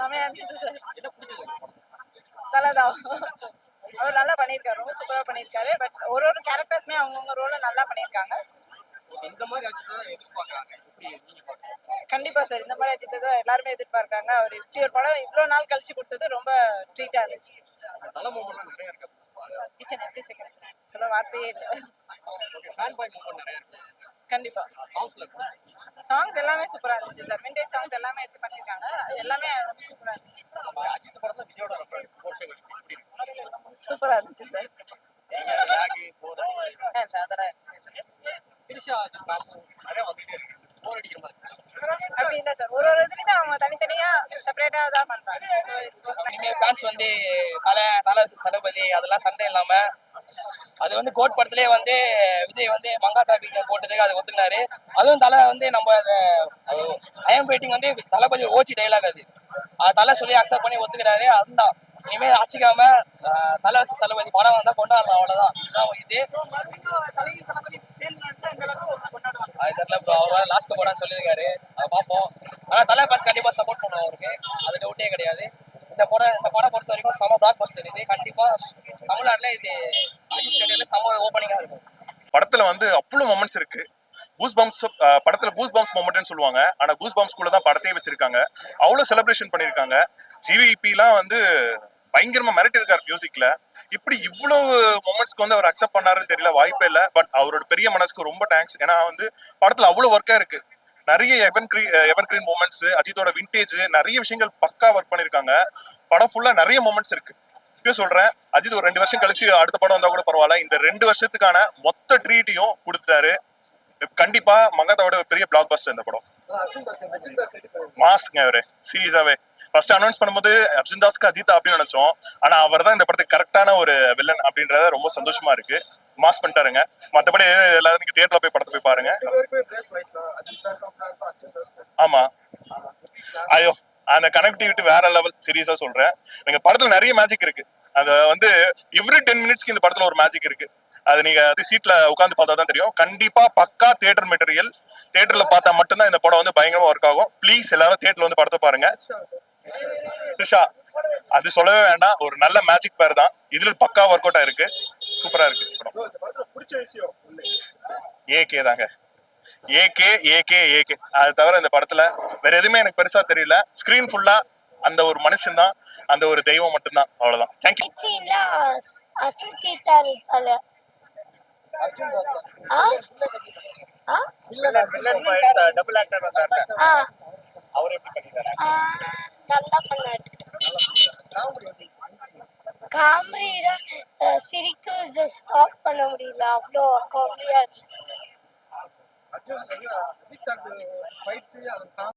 செமையா இருந்துச்சு சார். தலைதான். அவர் நல்லா பண்ணியிருக்காரு, ரொம்ப சூப்பரா பண்ணியிருக்காரு. பட் ஒரு ஒரு கேரக்டர்ஸுமே அவங்கவுங்க ரோல நல்லா பண்ணியிருக்காங்க. இந்த மாதிரி அஜித் தான் எதிர்பார்க்கறாங்க. எப்படி நீங்க பாக்குறீங்க? கண்டிப்பா சார், இந்த மாதிரி அஜித்தை தான் எல்லாருமே எதிர்பார்க்காங்க. அவர் இப்படி ஒரு படம் இவ்வளோ நாள் கழிச்சு கொடுத்தது ரொம்ப ட்ரீட்டா இருந்துச்சு. நல்ல மூமெண்ட்லாம் நிறைய இருக்கு. ஈச் அண்ட் எவ்ரி செகண்ட் சொல்ல வார்த்தையே இல்லை. ஓகே, ஃபேன் பாய் மூமெண்ட் நிறைய இருக்கு. கண்டிப்பா சாங்ஸ்ல சாங்ஸ் எல்லாமே சூப்பரா இருந்துச்சு சார். விண்டேஜ் சாங்ஸ் எல்லாமே எடுத்து பண்ணியிருக்காங்க. அது எல்லாமே ரொம்ப சூப்பரா இருந்துச்சு. அஜித் படத்துல விஜயோட ரெஃபரன்ஸ் போர்ஷன் கழிச்சு எப்படி இருக்கு? சூப்பரா இருந்துச்சு சார். நீங்க லாகி போற அதெல்லாம் திரிஷா அது நிறைய வந்துட்டே இருக்கு. போர் அடிக்கிற மாதிரி அப்படி இல்லை சார். ஒரு ஒரு இதுலையுமே அவங்க தனித்தனியா செப்பரேட்டா தான் பண்றாங்க. ஸோ இட்ஸ் இனிமே ஃபேன்ஸ் வந்து தலை தளபதி அதெல்லாம் சண்டை இல்லாம அது வந்து கோட் படத்திலே வந்து விஜய் வந்து மங்காத்தா பீச்சை போட்டதுக்கு அது ஒத்துக்கினாரு. அதுவும் தலை வந்து நம்ம அதை ஐஎம் வெயிட்டிங் வந்து தளபதி ஓச்சி டைலாக் அது தலை சொல்லி அக்செப்ட் பண்ணி ஒத்துக்கிறாரு. அதுதான் இனிமே அச்சிக்காம தலை தளபதி படம் வந்தா கொண்டாடலாம், அவ்வளவுதான். இது அது தெரியல ப்ரோ, அவரால் லாஸ்ட் படம் சொல்லியிருக்காரு, அதை பார்ப்போம். ஆனா தலை ஃபேன்ஸ் கண்டிப்பா சப்போர்ட் பண்ணுவோம் அவருக்கு, அது டவுட்டே கிடையாது. இந்த படம் பொறுத்த வரைக்கும் செம பிளாக் பஸ்டர். இது கண்டிப்பா தமிழ்நாட்டுல இது செம ஓப்பனிங்கா இருக்கும். படத்துல வந்து அவ்வளவு மொமெண்ட்ஸ் இருக்கு. கூஸ் பம்ப்ஸ் படத்துல கூஸ் பம்ப்ஸ் மொமெண்ட்னு சொல்லுவாங்க. ஆனா கூஸ் பம்ப்ஸ் குள்ள தான் படத்தையே வச்சிருக்காங்க. அவ்வளவு செலிப்ரேஷன் பண்ணிருக்காங்க. ஜிவிபிலாம் வந்து பயங்கரமா மிரட்டி இருக்காரு மியூசிக்ல. இப்படி இவ்வளவு மொமெண்ட்ஸ்க்கு வந்து அவர் அக்செப்ட் பண்ணாருன்னு தெரியல, வாய்ப்பே இல்லை. பட் அவரோட பெரிய மனசுக்கு ரொம்ப தேங்க்ஸ். ஏன்னா வந்து படத்துல அவ்வளவு ஒர்க்கா இருக்கு. நிறைய எவர்கிரீன் மூமெண்ட்ஸ், அஜித்தோட விண்டேஜ், நிறைய விஷயங்கள் பக்கா ஒர்க் பண்ணிருக்காங்க. படம் ஃபுல்லா நிறைய மூமெண்ட்ஸ் இருக்கு. இப்பயும் சொல்றேன், அஜித் ஒரு 2 வருஷம் கழிச்சு அடுத்த படம் வந்தா கூட பரவாயில்ல, இந்த 2 வருஷத்துக்கான மொத்த ட்ரீட்டையும் கொடுத்துட்டாரு. கண்டிப்பா மங்காத்தாவோட பெரிய பிளாக் பஸ்டர் இந்த படம். மாஸ்ங்க அவரு, சீரியஸாவே. ஃபர்ஸ்ட் அனௌன்ஸ் பண்ணும்போது அர்ஜுன் தாஸ்க்கு அஜித் அப்படின்னு நினைச்சோம். ஆனா அவர் தான் இந்த படத்துக்கு கரெக்டான ஒரு வில்லன் அப்படின்றத ரொம்ப சந்தோஷமா இருக்கு. மாஸ் பண்ணிட்டாருங்க. மத்தபடி எல்லாரும் நீங்க தியேட்டர்ல போய் படத்தை போய் பாருங்க. ஆமா, ஐயோ அந்த கனெக்டிவிட்டி வேற லெவல். சீரியஸா சொல்றேன், நீங்க படத்துல நிறைய மேஜிக் இருக்கு. அது வந்து எவ்ரி 10 மினிட்ஸ்க்கு இந்த படத்துல ஒரு மேஜிக் இருக்கு. அது நீங்க சீட்ல உட்காந்து பார்த்தா தான் தெரியும். கண்டிப்பா பக்கா தியேட்டர் மெட்டீரியல். தியேட்டர்ல பார்த்தா மட்டும்தான் இந்த படம் வந்து பயங்கரமா ஒர்க் ஆகும். ப்ளீஸ் எல்லாரும் தியேட்டர்ல வந்து படத்தை பாருங்க. த்ரிஷா அது சொல்லவே வேண்டாம், ஒரு நல்ல மேஜிக் பேர் தான். இதுல பக்கா ஒர்க் அவுட் ஆயிருக்கு. சூப்பரா இருக்கு படம். ஏகே தாங்க, ஏகே ஏகே ஏகே. அது தவிர இந்த படத்துல வேற எதுவுமே எனக்கு பெருசா தெரியல. ஸ்கிரீன் ஃபுல்லா அந்த ஒரு மனுஷன் தான், அந்த ஒரு தெய்வம் மட்டும்தான், அவ்வளவுதான். தேங்க்யூ. டபுள் ஆக்டர் வந்தாரு, அவர் எப்படி பண்ணிட்டாரு? நல்லா பண்ணாரு. காமெடியில சிரிக்கிறது ஸ்டாப் பண்ண முடியல, அவ்வளோ காமெடியா இருந்துச்சு.